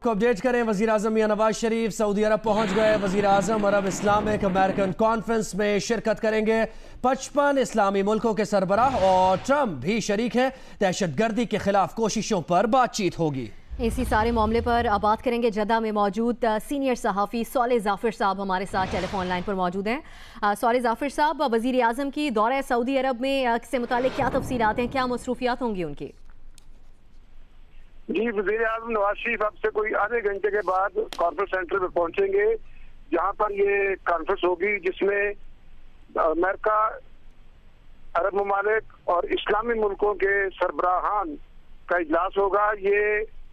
को अपडेट करें। वजीर आजम मियां नवाज शरीफ सऊदी अरब पहुंच गए। वजीर आजम अरब इस्लामिक अमेरिकन कॉन्फ्रेंस में शिरकत करेंगे। 55 इस्लामी मुल्कों के सरबराह और ट्रंप भी शरीक है। दहशतगर्दी के खिलाफ कोशिशों पर बातचीत होगी। इसी सारे मामले पर अब बात करेंगे। जद्दा में मौजूद सीनियर सहाफ़ी सॉले जाफिर साहब हमारे साथ टेलीफोन लाइन पर मौजूद हैं। सॉले जाफिर साहब, वजीर आजम की दौरा सऊदी अरब में से मुतालिक क्या तफसीलात हैं, क्या मसरूफियात होंगी उनकी? जी, वजीर आजम नवाज शरीफ अब से कोई आधे घंटे के बाद कॉन्फ्रेंस सेंटर में पहुंचेंगे, जहां पर ये कॉन्फ्रेंस होगी जिसमें अमेरिका, अरब ममालिक और इस्लामी मुल्कों के सरबराहान का इजलास होगा। ये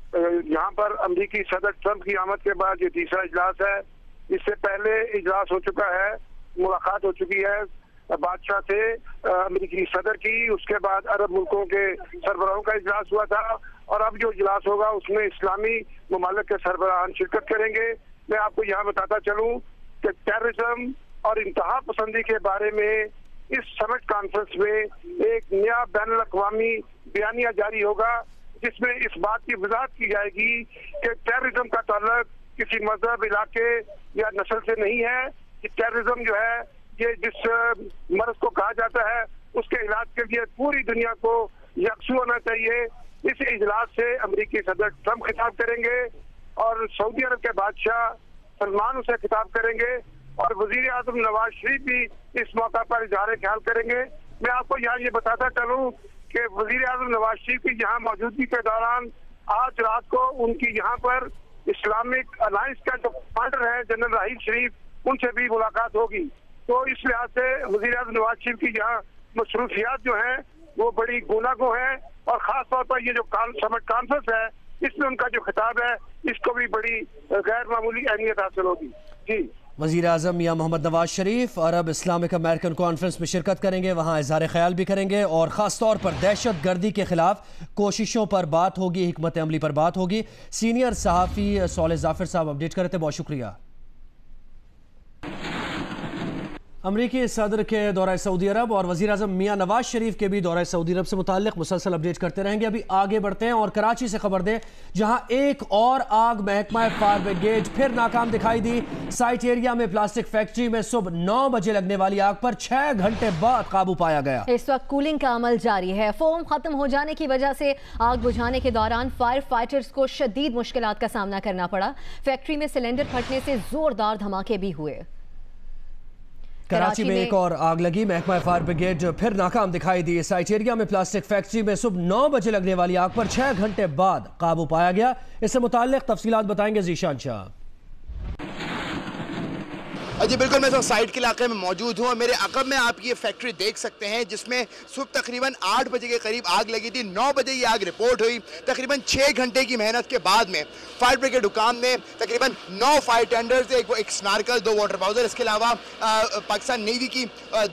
यहाँ पर अमेरिकी सदर ट्रंप की आमद के बाद ये तीसरा इजलास है। इससे पहले इजलास हो चुका है, मुलाकात हो चुकी है बादशाह से अमेरिकी सदर की। उसके बाद अरब मुल्कों के सरबराहों का इजलास हुआ था और अब जो इजलास होगा उसमें इस्लामी ममालिक के सरबराहान शिरकत करेंगे। मैं आपको यहाँ बताता चलूँ कि टेररिज्म और इंतहा पसंदी के बारे में इस समिट कॉन्फ्रेंस में एक नया बैन अल-अक़वामी बयानिया जारी होगा, जिसमें इस बात की वजाहत की जाएगी कि टेररिज्म का ताल्लुक किसी मजहब, इलाके या नस्ल से नहीं है। कि टेररिज्म जो है ये जिस मर्ज को कहा जाता है उसके इलाज के लिए पूरी दुनिया को यकसू होना चाहिए। इस इजलास से अमेरिकी सदर ट्रंप खिताब करेंगे और सऊदी अरब के बादशाह सलमान उसे खिताब करेंगे और वजीर आजम नवाज शरीफ भी इस मौका पर इजहार ख्याल करेंगे। मैं आपको यहाँ ये बताता चलूँ कि वजीर आजम नवाज शरीफ की यहाँ मौजूदगी के दौरान आज रात को उनकी यहाँ पर इस्लामिक अलायंस का जो कमांडर है जनरल राहील शरीफ, उनसे भी मुलाकात होगी। तो इस लिहाज से वजीर आजम नवाज शरीफ की यहाँ मसरूफियात जो है वो बड़ी गुनागो है और खास तौर पर ये जो समिट कॉन्फ्रेंस है इसमें उनका जो खिताब है इसको भी बड़ी गैर मामूली अहमियत हासिल होगी। जी, वजीर आजम मियां मोहम्मद नवाज शरीफ अरब इस्लामिक अमेरिकन कॉन्फ्रेंस में शिरकत करेंगे, वहाँ इज़हार ख्याल भी करेंगे और ख़ास तौर पर दहशत गर्दी के खिलाफ कोशिशों पर बात होगी, हिकमत अमली पर बात होगी। सीनियर सहाफ़ी सॉले जाफिर साहब अपडेट कर रहे थे, बहुत शुक्रिया। अमरीकी सदर के दौरा सऊदी अरब और वज़ीर आज़म मियां नवाज शरीफ के भी दौरा सऊदी अरब से मुताल्लिक मुसलसल अपडेट करते रहेंगे। अभी आगे बढ़ते हैं और कराची से खबर दें, जहां एक और आग महकमा फायर ब्रिगेड फिर नाकाम दिखाई दी। साइट एरिया में प्लास्टिक फैक्ट्री में सुबह 9 बजे लगने वाली आग पर 6 घंटे बाद काबू पाया गया। इस वक्त कूलिंग का अमल जारी है। फोम खत्म हो जाने की वजह से आग बुझाने के दौरान फायर फाइटर्स को शदीद मुश्किलात का सामना करना पड़ा। फैक्ट्री में सिलेंडर फटने से जोरदार धमाके भी हुए। कराची में एक और आग लगी, महकमा फायर ब्रिगेड फिर नाकाम दिखाई दी। साइट एरिया में प्लास्टिक फैक्ट्री में सुबह 9 बजे लगने वाली आग पर 6 घंटे बाद काबू पाया गया। इससे मुताल्लिक तफसीलात बताएंगे जीशान शाह। जी बिल्कुल, मैं साइट के इलाके में मौजूद हूँ और मेरे अकब में आप ये फैक्ट्री देख सकते हैं जिसमें सुबह तकरीबन 8 बजे के करीब आग लगी थी। 9 बजे ये आग रिपोर्ट हुई। तकरीबन 6 घंटे की मेहनत के बाद में फायर ब्रिगेड हुकाम ने तकरीबन 9 फायर टेंडर्स, एक स्नार्कल, 2 वाटर बाउजर, इसके अलावा पाकिस्तान नेवी की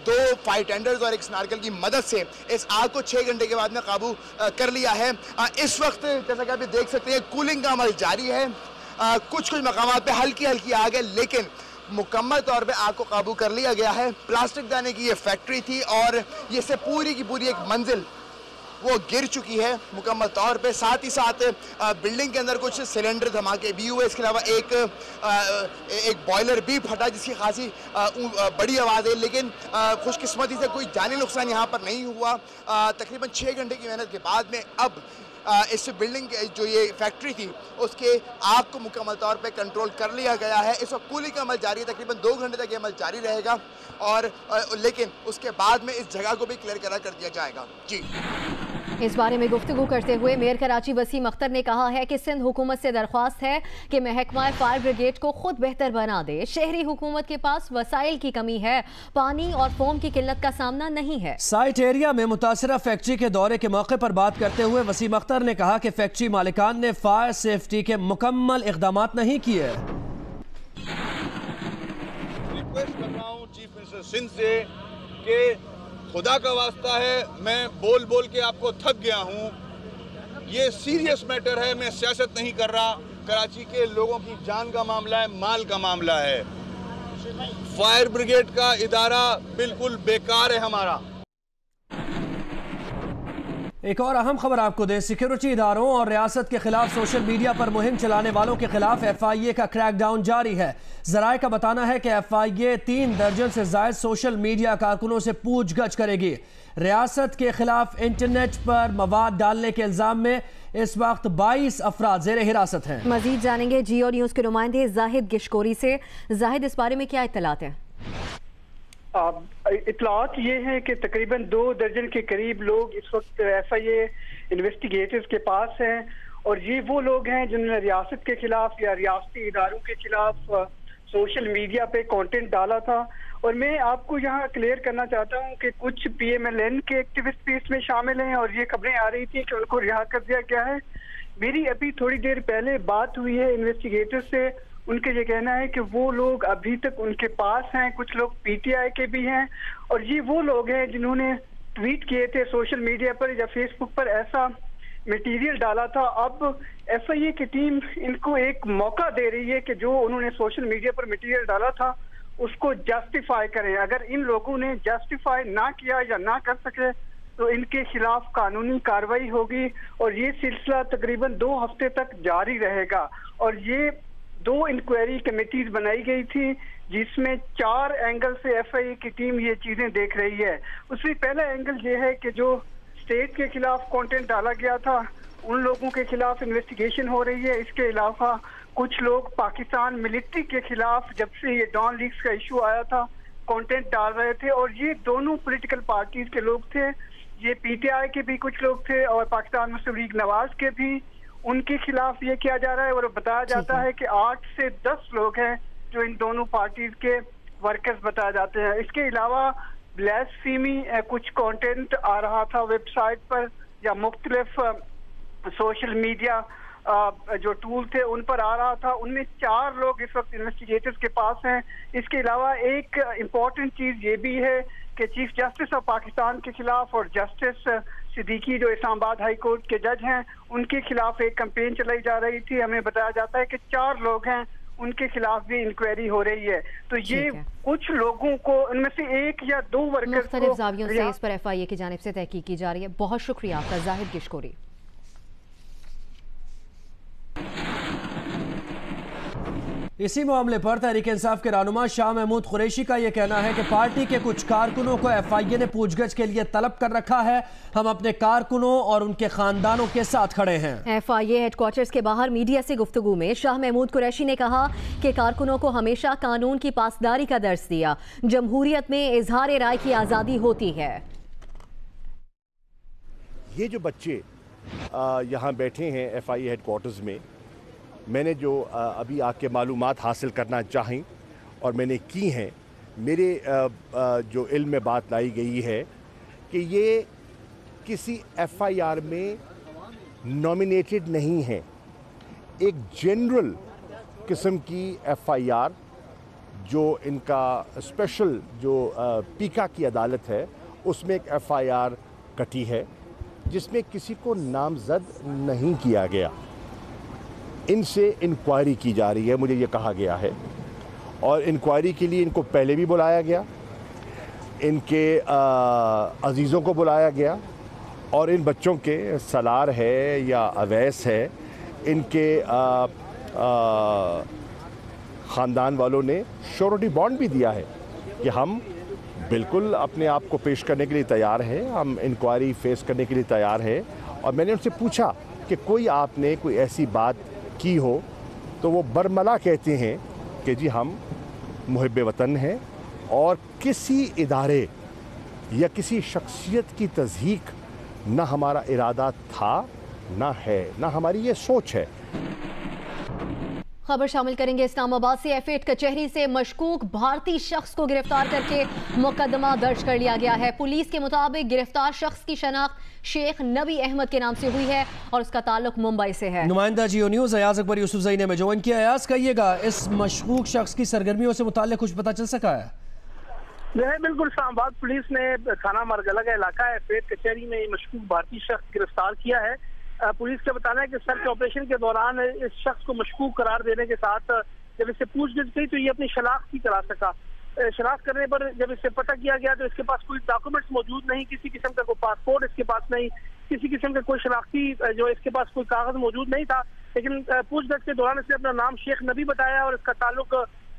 2 फायर टेंडर्स और एक स्नार्कल की मदद से इस आग को 6 घंटे के बाद में काबू कर लिया है। इस वक्त जैसा कि आप देख सकते हैं कूलिंग का अमल जारी है। कुछ मकामात पर हल्की हल्की आग है, लेकिन मुकम्मल तौर पे आग को काबू कर लिया गया है। प्लास्टिक दाने की ये फैक्ट्री थी और ये से पूरी की पूरी एक मंजिल वो गिर चुकी है मुकम्मल तौर पे। साथ ही साथ बिल्डिंग के अंदर कुछ सिलेंडर धमाके भी हुए। इसके अलावा एक बॉयलर भी फटा जिसकी खासी बड़ी आवाज़ है, लेकिन खुशकिस्मती से कोई जानी नुकसान यहाँ पर नहीं हुआ। तकरीबन 6 घंटे की मेहनत के बाद में अब इस बिल्डिंग जो ये फैक्ट्री थी उसके आग को मुकम्मल तौर पे कंट्रोल कर लिया गया है। इस वक्त कूलिंग का अमल जारी है, तकरीबन 2 घंटे तक ये अमल जारी रहेगा और लेकिन उसके बाद में इस जगह को भी क्लियर कर दिया जाएगा। जी, इस बारे में गुफ्तगू करते हुए मेयर कराची वसीम अख्तर ने कहा है कि सिंध हुकूमत से दरख्वास्त है कि महकमा फायर ब्रिगेड को खुद बेहतर बना दे। शहरी हुकूमत के पास वसाइल की कमी है, पानी और फोम की किल्लत का सामना नहीं है। साइट एरिया में मुतासरा फैक्ट्री के दौरे के मौके पर बात करते हुए वसीम अख्तर ने कहा कि फैक्ट्री मालिकान ने फायर सेफ्टी के मुकम्मल इकदाम नहीं किए। रिक्वेस्ट कर रहा हूँ चीफ मिनिस्टर सिंध से कि खुदा का वास्ता है, मैं बोल बोल के आपको थक गया हूँ। ये सीरियस मैटर है, मैं सियासत नहीं कर रहा। कराची के लोगों की जान का मामला है, माल का मामला है। फायर ब्रिगेड का इदारा बिल्कुल बेकार है हमारा। एक और अहम खबर आपको दें, सिक्योरिटी इदारों और रियासत के खिलाफ सोशल मीडिया पर मुहिम चलाने वालों के खिलाफ FIA का क्रैकडाउन जारी है। जराए का बताना है कि FIA 3 दर्जन से जायद सोशल मीडिया कारकुनों से पूछगछ करेगी। रियासत के खिलाफ इंटरनेट पर मवाद डालने के इल्जाम में इस वक्त 22 अफराद जेर हिरासत हैं। मजीद जानेंगे जियो न्यूज के नुमाइंदे जाहिद गिशकोरी से। जाहिद, इस बारे में क्या इत्तलात है? इतलात ये है कि तकरीबन 2 दर्जन के करीब लोग इस वक्त FIA इन्वेस्टिगेटर्स के पास हैं और ये वो लोग हैं जिन्होंने रियासत के खिलाफ या रियासती इदारों के खिलाफ सोशल मीडिया पे कंटेंट डाला था। और मैं आपको यहाँ क्लियर करना चाहता हूँ कि कुछ PMLN के एक्टिविस्ट भी इसमें शामिल हैं और ये खबरें आ रही थी कि उनको रिहा कर दिया गया है। मेरी अभी थोड़ी देर पहले बात हुई है इन्वेस्टिगेटर से, उनका ये कहना है कि वो लोग अभी तक उनके पास हैं, कुछ लोग PTI के भी हैं और ये वो लोग हैं जिन्होंने ट्वीट किए थे सोशल मीडिया पर या फेसबुक पर ऐसा मटेरियल डाला था। अब FIA की टीम इनको एक मौका दे रही है कि जो उन्होंने सोशल मीडिया पर मटेरियल डाला था उसको जस्टिफाई करें। अगर इन लोगों ने जस्टिफाई ना किया या ना कर सके तो इनके खिलाफ कानूनी कार्रवाई होगी और ये सिलसिला तकरीबन 2 हफ्ते तक जारी रहेगा। और ये 2 इंक्वायरी कमेटीज बनाई गई थी जिसमें 4 एंगल से FIA की टीम ये चीजें देख रही है। उसमें पहला एंगल ये है कि जो स्टेट के खिलाफ कंटेंट डाला गया था उन लोगों के खिलाफ इन्वेस्टिगेशन हो रही है। इसके अलावा कुछ लोग पाकिस्तान मिलिट्री के खिलाफ, जब से ये डॉन लीक्स का इशू आया था, कंटेंट डाल रहे थे और ये दोनों पॉलिटिकल पार्टीज के लोग थे। ये PTI के भी कुछ लोग थे और पाकिस्तान मुस्लिम लीग नवाज के भी, उनके खिलाफ ये किया जा रहा है। और बताया जाता है कि 8 से 10 लोग हैं जो इन दोनों पार्टीज के वर्कर्स बताए जाते हैं। इसके अलावा ब्लास्फेमी कुछ कंटेंट आ रहा था वेबसाइट पर या मुख्तलिफ सोशल मीडिया जो टूल थे उन पर आ रहा था। उनमें 4 लोग इस वक्त इन्वेस्टिगेटर्स के पास हैं। इसके अलावा एक इम्पॉर्टेंट चीज ये भी है कि चीफ जस्टिस ऑफ पाकिस्तान के खिलाफ और जस्टिस सिद्दीकी जो इस्लामाबाद हाई कोर्ट के जज हैं उनके खिलाफ एक कैंपेन चलाई जा रही थी। हमें बताया जाता है कि 4 लोग हैं उनके खिलाफ भी इंक्वायरी हो रही है। तो ये कुछ लोगों को, उनमें से 1 या 2 वर्कर्स मुख्तलिफ जावियों से इस पर FIA की जानिब से तहकीक की जा रही है। बहुत शुक्रिया आपका जाहिद गिशकोरी। इसी मामले पर तहरीक इंसाफ के रहनुमा शाह महमूद कुरैशी का यह कहना है कि पार्टी के कुछ कारकुनों को FIA ने पूछगछ के लिए तलब कर रखा है। हम अपने कारकुनों और उनके खानदानों के साथ खड़े हैं। FIA हेडक्वार्टर्स के बाहर मीडिया से गुफ्तगू में शाह महमूद कुरैशी ने कहा कि कारकुनों को हमेशा कानून की पासदारी का दर्स दिया। जमहूरियत में इजहार राय की आज़ादी होती है। ये जो बच्चे यहाँ बैठे हैं FIA हेडक्वार्टर्स में, मैंने जो अभी आके मालूमात हासिल करना चाहें और मैंने की हैं, मेरे जो इल्म में बात लाई गई है कि ये किसी FIR में नॉमिनेटेड नहीं है। एक जनरल किस्म की FIR जो इनका स्पेशल जो पीका की अदालत है उसमें एक FIR कटी है जिसमें किसी को नामजद नहीं किया गया। इनसे इंक्वायरी की जा रही है, मुझे ये कहा गया है, और इंक्वायरी के लिए इनको पहले भी बुलाया गया, इनके अजीज़ों को बुलाया गया और इन बच्चों के सलार है या अवैस है, इनके ख़ानदान वालों ने श्योरिटी बॉन्ड भी दिया है कि हम बिल्कुल अपने आप को पेश करने के लिए तैयार है, हम इंक्वायरी फेस करने के लिए तैयार है। और मैंने उनसे पूछा कि कोई आपने कोई ऐसी बात की हो, तो वो बरमला कहते हैं कि जी हम मुहिब वतन हैं और किसी इदारे या किसी शख्सियत की तज़हीक ना हमारा इरादा था, ना है, ना हमारी ये सोच है। खबर शामिल करेंगे इस्लामाबाद से। F8 कचहरी से मशकूक भारतीय शख्स को गिरफ्तार करके मुकदमा दर्ज कर लिया गया है। पुलिस के मुताबिक गिरफ्तार शख्स की शनाख्त शेख नबी अहमद के नाम से हुई है और उसका ताल्लुक मुंबई से है। नुमाइंदा जियो न्यूज़ अयाज अकबर यूसुफजई ने में ज्वाइन किया। अयाज, कहिएगा, इस मशकूक शख्स की सरगर्मियों से मुताल्लिक कुछ पता चल सका है? बिल्कुल, इस्लामाबाद पुलिस ने थाना मरगला का इलाका F8 कचहरी में मशकूक भारतीय शख्स गिरफ्तार किया है। पुलिस का बताना है कि सर्च ऑपरेशन के दौरान इस शख्स को मशकूक करार देने के साथ जब इससे पूछगिछ की तो ये अपनी शनाख्त ही करा सका। शनाख्त करने पर जब इससे पता किया गया तो इसके पास कोई डॉक्यूमेंट्स मौजूद नहीं, किसी किस्म का कोई पासपोर्ट इसके पास नहीं, किसी किस्म का कोई शनाख्ती जो इसके पास कोई कागज मौजूद नहीं था, लेकिन पूछताछ के दौरान इसने अपना नाम शेख नबी बताया और इसका ताल्लुक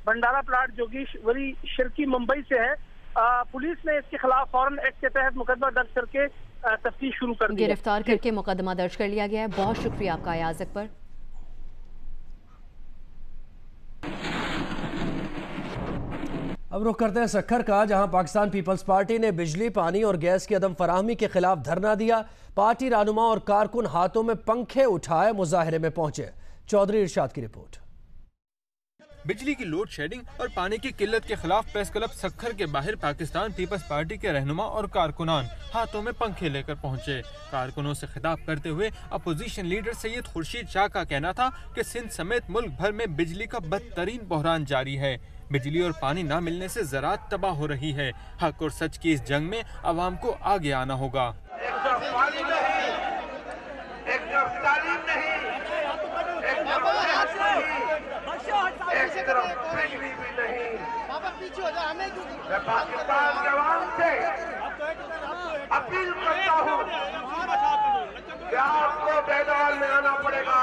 भंडारा प्लाट जोगेश्वरी शिरकी मुंबई से है। पुलिस ने इसके खिलाफ फौरन एक्ट के तहत मुकदमा दर्ज करके तफ्तीश शुरू कर दी। गिरफ्तार करके मुकदमा दर्ज कर लिया गया है। बहुत शुक्रिया आपका अयाज अकबर। अब रुख करते हैं सक्खर का, जहां पाकिस्तान पीपल्स पार्टी ने बिजली, पानी और गैस की अदम फराहमी के खिलाफ धरना दिया। पार्टी रहनुमा और कारकुन हाथों में पंखे उठाए मुजाहरे में पहुंचे। चौधरी इरशाद की रिपोर्ट। बिजली की लोड शेडिंग और पानी की किल्लत के खिलाफ प्रेस क्लब सक्खर के बाहर पाकिस्तान पीपल्स पार्टी के रहनुमा और कारकुनान हाथों में पंखे लेकर पहुंचे। कारकुनों से खिताब करते हुए अपोजिशन लीडर सैयद खुर्शीद शाह का कहना था कि सिंध समेत मुल्क भर में बिजली का बदतरीन बहरान जारी है। बिजली और पानी न मिलने से ज़राअत तबाह हो रही है। हक और सच की इस जंग में आवाम को आगे आना होगा। मैं पाकिस्तान के अवाम से अपील करता हूँ कि आपको मैदान में आना पड़ेगा।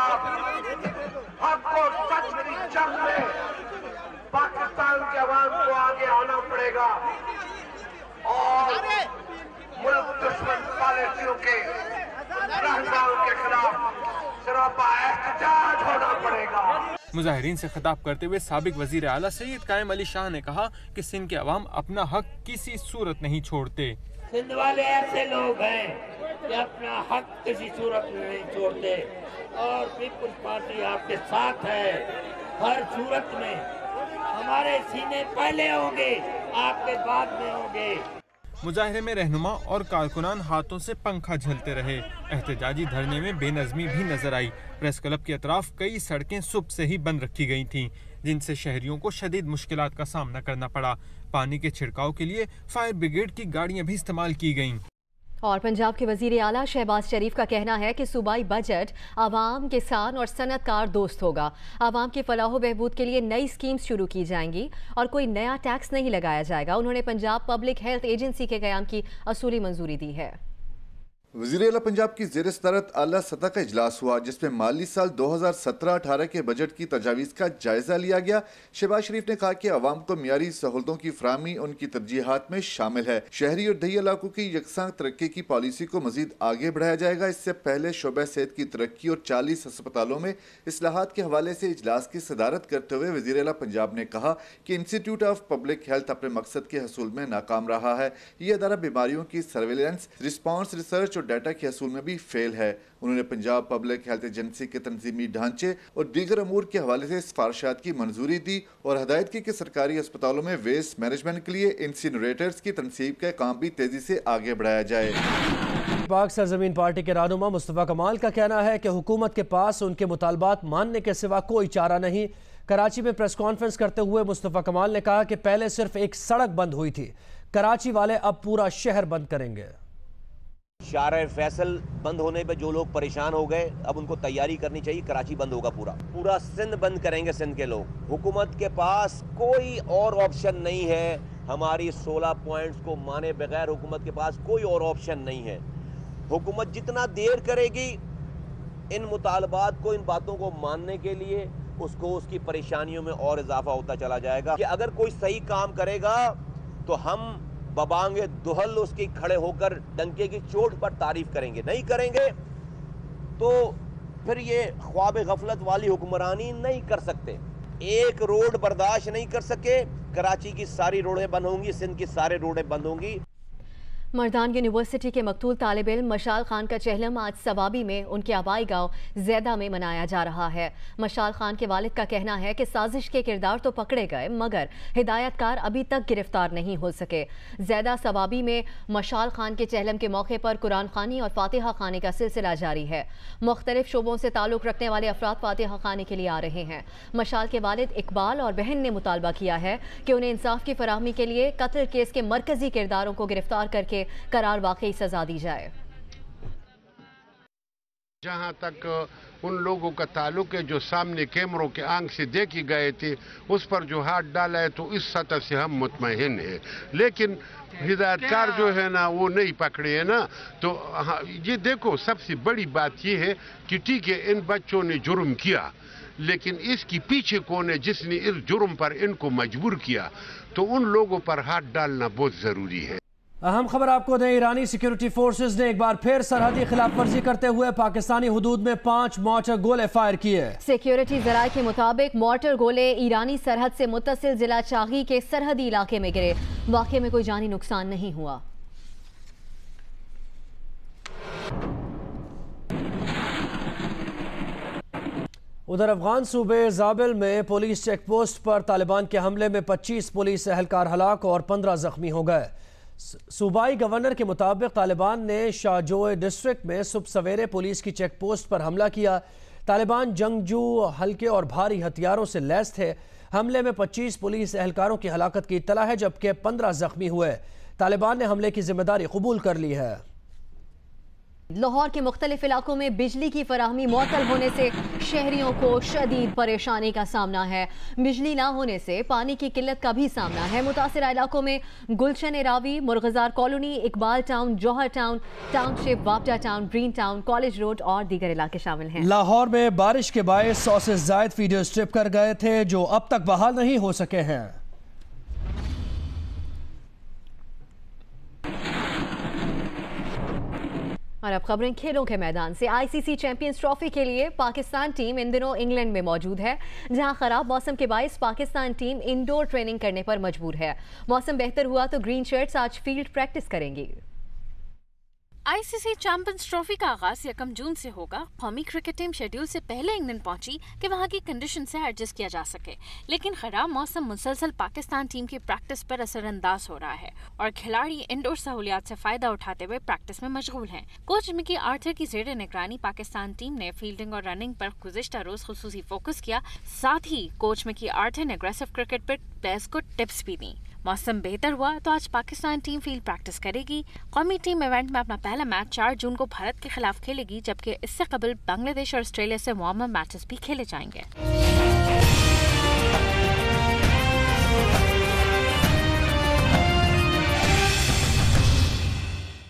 हक और सच की जंग में पाकिस्तान के अवाम को आगे आना पड़ेगा और मुल्क दुश्मन पॉलिसियों के रहनुमाओं के खिलाफ सरापा एहतजाज होना पड़ेगा। मुजाहिरीन से खिताब करते हुए साबिक वजीर आला सैयद कायम अली शाह ने कहा कि सिंध के अवाम अपना हक किसी सूरत नहीं छोड़ते। सिंध वाले ऐसे लोग हैं कि अपना हक किसी सूरत में नहीं छोड़ते और पीपल्स पार्टी आपके साथ है। हर सूरत में हमारे सीने पहले होंगे, आपके बाद में होंगे। मुजाहिरे में रहनुमा और कारकुनान हाथों से पंखा झलते रहे। एहतजाजी धरने में बेनज़मी भी नजर आई। प्रेस क्लब के अतराफ कई सड़कें सुबह से ही बंद रखी गई थीं, जिनसे शहरियों को शदीद मुश्किलात का सामना करना पड़ा। पानी के छिड़काव के लिए फायर ब्रिगेड की गाड़ियां भी इस्तेमाल की गईं। और पंजाब के वजीर आला शहबाज शरीफ का कहना है कि सूबाई बजट आवाम, किसान और सनतकार दोस्त होगा। आवाम की फलाह बहबूद के लिए नई स्कीम्स शुरू की जाएंगी और कोई नया टैक्स नहीं लगाया जाएगा। उन्होंने पंजाब पब्लिक हेल्थ एजेंसी के क़याम की असूली मंजूरी दी है। वज़ीर आला पंजाब की ज़ेर सदारत आला सतह का इजलास हुआ, जिसमें माली साल 2017-18 के बजट की तजावीज़ का जायजा लिया गया। शहबाज शरीफ ने कहा कि आवाम को मियारी सहूलतों की फराहमी उनकी तरजीहात में शामिल है। शहरी और दही इलाकों की यकसां तरक्की की पॉलिसी को मजीद आगे बढ़ाया जाएगा। इससे पहले शोबा सेहत की तरक्की और 40 अस्पतालों में इस्लाहात के हवाले से इजलास की सदारत करते हुए वज़ीर आला पंजाब ने कहा कि इंस्टीट्यूट ऑफ पब्लिक हेल्थ अपने मकसद के हसूल में नाकाम रहा है। ये अदारा बीमारियों की सर्वेलेंस, रिस्पॉन्स, रिसर्च डाटा के हसूल में भी फेल है। उन्होंने पंजाब पब्लिक हेल्थ एजेंसी के तंजीमी ढांचे और दीगर अमूर के हवाले से सिफारिशात की मंजूरी दी और हदायत की कि सरकारी अस्पतालों में वेस्ट मैनेजमेंट के लिए इंसिनरेटर्स की तनसीब का काम भी तेजी से आगे बढ़ाया जाए। पाक सरजमीन पार्टी के रहनुमा मुस्तफ़ा कमाल का कहना है कि हुकूमत के पास उनके मुतालबात मानने के सिवा कोई चारा नहीं। कराची में प्रेस कॉन्फ्रेंस करते हुए मुस्तफ़ा कमाल ने कहा कि पहले सिर्फ एक सड़क बंद हुई थी, कराची वाले अब पूरा शहर बंद करेंगे। शार फैसल बंद होने पे जो लोग परेशान हो गए, अब उनको तैयारी करनी चाहिए। कराची बंद होगा, पूरा सिंध बंद करेंगे। सिंध के लोग, हुकूमत के पास कोई और ऑप्शन नहीं है। हमारी 16 पॉइंट्स को माने बगैर हुकूमत के पास कोई और ऑप्शन नहीं है। हुकूमत जितना देर करेगी इन मुतालबात को, इन बातों को मानने के लिए, उसको उसकी परेशानियों में और इजाफा होता चला जाएगा। कि अगर कोई सही काम करेगा तो हम बबांगे दुहल उसकी खड़े होकर डंके की चोट पर तारीफ करेंगे, नहीं करेंगे तो फिर ये ख्वाब गफलत वाली हुक्मरानी नहीं कर सकते। एक रोड बर्दाश्त नहीं कर सके, कराची की सारी रोडें बंद होंगी, सिंध की सारे रोडें बंद होंगी। मर्दान यूनिवर्सिटी के मकतूल तालिब इल्म मशाल खान का चहलम आज सवाबी में उनके आबाई गांव ज़ैदा में मनाया जा रहा है। मशाल खान के वालिद का कहना है कि साजिश के किरदार तो पकड़े गए मगर हिदायतकार अभी तक गिरफ्तार नहीं हो सके। ज़ैदा सवाबी में मशाल खान के चहलम के मौके पर कुरान खानी और फातिहा खानी का सिलसिला जारी है। मुख्तलिफ शोबों से ताल्लुक़ रखने वाले अफराद फातिहा खानी के लिए आ रहे हैं। मशाल के वालिद इकबाल और बहन ने मुतालबा किया है कि उन्हें इंसाफ की फराहमी के लिए कत्ल केस के मरकजी किरदारों को गिरफ्तार करके करार वाकई सजा दी जाए। जहाँ तक उन लोगों का ताल्लुक है जो सामने कैमरों के आंख से देखे गए थे, उस पर जो हाथ डाला है तो इस सतह से हम मुतमईन हैं। लेकिन हिदायतकार जो है ना वो नहीं पकड़े है ना, तो ये देखो सबसे बड़ी बात ये है कि ठीक है इन बच्चों ने जुर्म किया, लेकिन इसके पीछे कौन है जिसने इस जुर्म पर इनको मजबूर किया, तो उन लोगों पर हाथ डालना बहुत जरूरी है। अहम खबर आपको दें, ईरानी सिक्योरिटी फोर्सेस ने एक बार फिर सरहदी खिलाफ वर्जी करते हुए पाकिस्तानी हुदूद में 5 मॉर्टर गोले फायर किए। सिक्योरिटी जराये के मुताबिक मॉर्टर गोले ईरानी सरहद से मुत्तसिल जिला चागी के सरहदी इलाके में गिरे। वाक़े में कोई जानी नुकसान नहीं हुआ। उधर अफगान सूबे जाबिल में पुलिस चेक पोस्ट पर तालिबान के हमले में 25 पुलिस एहलकार हलाक और 15 जख्मी हो गए। सूबाई गवर्नर के मुताबिक तालिबान ने शाहजोए डिस्ट्रिक्ट में सुबह सवेरे पुलिस की चेक पोस्ट पर हमला किया। तालिबान जंगजू हल्के और भारी हथियारों से लैस थे। हमले में 25 पुलिस एहलकारों की हलाकत की इत्तला है, जबकि 15 जख्मी हुए। तालिबान ने हमले की जिम्मेदारी कबूल कर ली है। लाहौर के मुख्तलिफ इलाकों में बिजली की फराहमी मुअत्तल होने से शहरियों को शदीद परेशानी का सामना है। बिजली ना होने से पानी की किल्लत का भी सामना है। मुतासिर इलाकों में Gulshan Ravi, Marghzar colony, Iqbal town, Johar town, township, वापडा town, green town, college road और दीगर इलाके शामिल हैं। लाहौर में बारिश के बायस 100 से ज्यादा फीडर स्ट्रिप कर गए थे, जो अब तक बहाल नहीं हो सके हैं। और अब खबरें खेलों के मैदान से। आईसीसी चैंपियंस ट्रॉफी के लिए पाकिस्तान टीम इन दिनों इंग्लैंड में मौजूद है, जहां खराब मौसम के बायस पाकिस्तान टीम इंडोर ट्रेनिंग करने पर मजबूर है। मौसम बेहतर हुआ तो ग्रीन शर्ट्स आज फील्ड प्रैक्टिस करेंगी। आईसीसी चैंपियंस ट्रॉफी का आगाज 1 जून से होगा। कौमी क्रिकेट टीम शेड्यूल से पहले इंग्लैंड पहुंची कि वहां की कंडीशन से एडजस्ट किया जा सके, लेकिन खराब मौसम मुसलसल पाकिस्तान टीम की प्रैक्टिस पर असरअंदाज हो रहा है और खिलाड़ी इंडोर सहूलियात से फायदा उठाते हुए प्रैक्टिस में मशगूल हैं। कोच मिकी आर्थर की ज़ेरे निगरानी पाकिस्तान टीम ने फील्डिंग और रनिंग पर गुज़िश्ता रोज खुसूसी फोकस किया। साथ ही कोच मिकी आर्थर ने अग्रेसिव क्रिकेट पर प्लेयर्स को टिप्स भी दी। मौसम बेहतर हुआ तो आज पाकिस्तान टीम फील्ड प्रैक्टिस करेगी। कौमी टीम इवेंट में अपना पहला मैच 4 जून को भारत के खिलाफ खेलेगी, जबकि इससे कबल बांग्लादेश और ऑस्ट्रेलिया से वार्म अप मैचेस भी खेले जाएंगे।